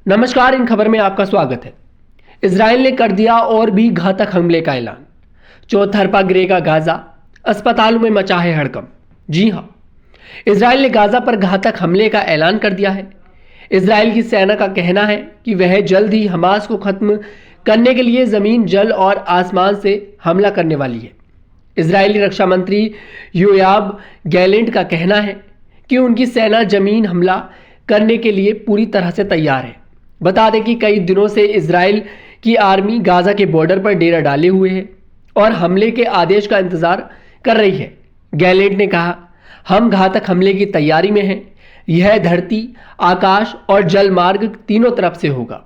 नमस्कार, इन खबर में आपका स्वागत है। इजराइल ने कर दिया और भी घातक हमले का ऐलान। चौतरफा गिरेगा गाजा, अस्पतालों में मचा है हड़कंप। जी हां, इजराइल ने गाजा पर घातक हमले का ऐलान कर दिया है। इजराइल की सेना का कहना है कि वह जल्द ही हमास को खत्म करने के लिए जमीन, जल और आसमान से हमला करने वाली है। इजरायली रक्षा मंत्री योआव गैलेंट का कहना है कि उनकी सेना जमीन हमला करने के लिए पूरी तरह से तैयार है। बता दें कि कई दिनों से इजराइल की आर्मी गाजा के बॉर्डर पर डेरा डाले हुए है और हमले के आदेश का इंतजार कर रही है। गैलेंट ने कहा, हम घातक हमले की तैयारी में हैं। यह धरती, आकाश और जल मार्ग तीनों तरफ से होगा।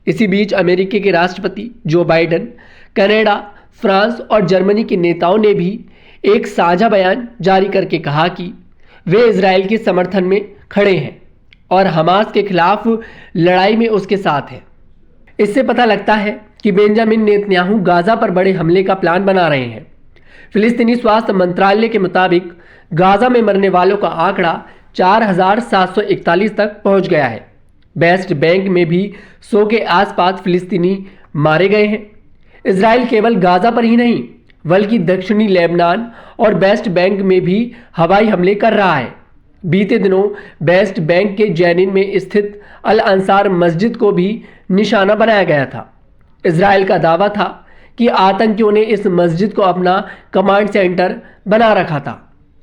इसी बीच अमेरिका के राष्ट्रपति जो बाइडेन, कनाडा, फ्रांस और जर्मनी के नेताओं ने भी एक साझा बयान जारी करके कहा कि वे इजराइल के समर्थन में खड़े हैं और हमास के खिलाफ लड़ाई में उसके साथ हैं। इससे पता लगता है कि बेंजामिन नेतन्याहू गाजा पर बड़े हमले का प्लान बना रहे हैं। फिलिस्तीनी स्वास्थ्य मंत्रालय के मुताबिक गाजा में मरने वालों का आंकड़ा 4,741 तक पहुंच गया है। वेस्ट बैंक में भी 100 के आसपास फिलिस्तीनी मारे गए हैं। इजराइल केवल गाजा पर ही नहीं बल्कि दक्षिणी लेबनान और वेस्ट बैंक में भी हवाई हमले कर रहा है। बीते दिनों वेस्ट बैंक के जेनिन में स्थित अल अंसार मस्जिद को भी निशाना बनाया गया था। इजराइल का दावा था कि आतंकियों ने इस मस्जिद को अपना कमांड सेंटर बना रखा था।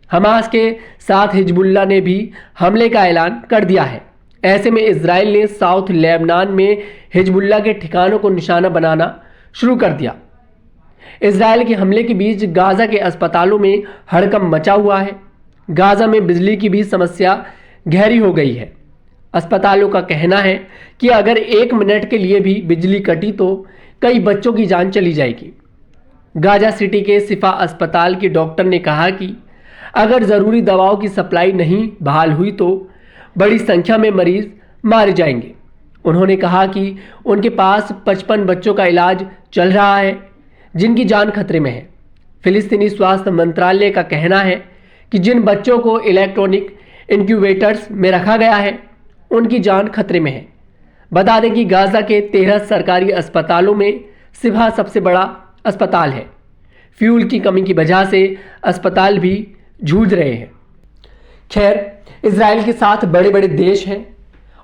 हमास के साथ हिजबुल्लाह ने भी हमले का ऐलान कर दिया है। ऐसे में इजराइल ने साउथ लेबनान में हिजबुल्लाह के ठिकानों को निशाना बनाना शुरू कर दिया। इजराइल के हमले के बीच गाजा के अस्पतालों में हड़कंप मचा हुआ है। गाजा में बिजली की भी समस्या गहरी हो गई है। अस्पतालों का कहना है कि अगर 1 मिनट के लिए भी बिजली कटी तो कई बच्चों की जान चली जाएगी। गाजा सिटी के शिफा अस्पताल के डॉक्टर ने कहा कि अगर ज़रूरी दवाओं की सप्लाई नहीं बहाल हुई तो बड़ी संख्या में मरीज मारे जाएंगे। उन्होंने कहा कि उनके पास 55 बच्चों का इलाज चल रहा है जिनकी जान खतरे में है। फिलिस्तीनी स्वास्थ्य मंत्रालय का कहना है कि जिन बच्चों को इलेक्ट्रॉनिक इंक्यूबेटर्स में रखा गया है उनकी जान खतरे में है। बता दें कि गाजा के 13 सरकारी अस्पतालों में शिफा सबसे बड़ा अस्पताल है। फ्यूल की कमी की वजह से अस्पताल भी जूझ रहे हैं। खैर, इजराइल के साथ बड़े बड़े देश हैं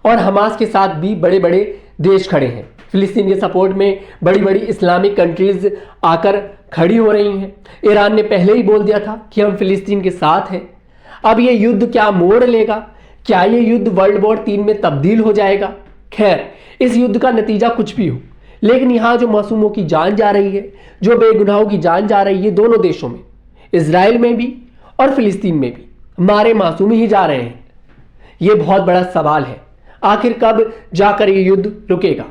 और हमास के साथ भी बड़े बड़े देश खड़े हैं। फिलिस्तीन के सपोर्ट में बड़ी बड़ी इस्लामिक कंट्रीज आकर खड़ी हो रही हैं। ईरान ने पहले ही बोल दिया था कि हम फिलिस्तीन के साथ हैं। अब ये युद्ध क्या मोड़ लेगा? क्या ये युद्ध वर्ल्ड वॉर 3 में तब्दील हो जाएगा? खैर, इस युद्ध का नतीजा कुछ भी हो, लेकिन यहाँ जो मासूमों की जान जा रही है, जो बेगुनाहों की जान जा रही है, दोनों देशों में, इजराइल में भी और फिलिस्तीन में भी हमारे मासूम ही जा रहे हैं। ये बहुत बड़ा सवाल है, आखिर कब जाकर ये युद्ध रुकेगा?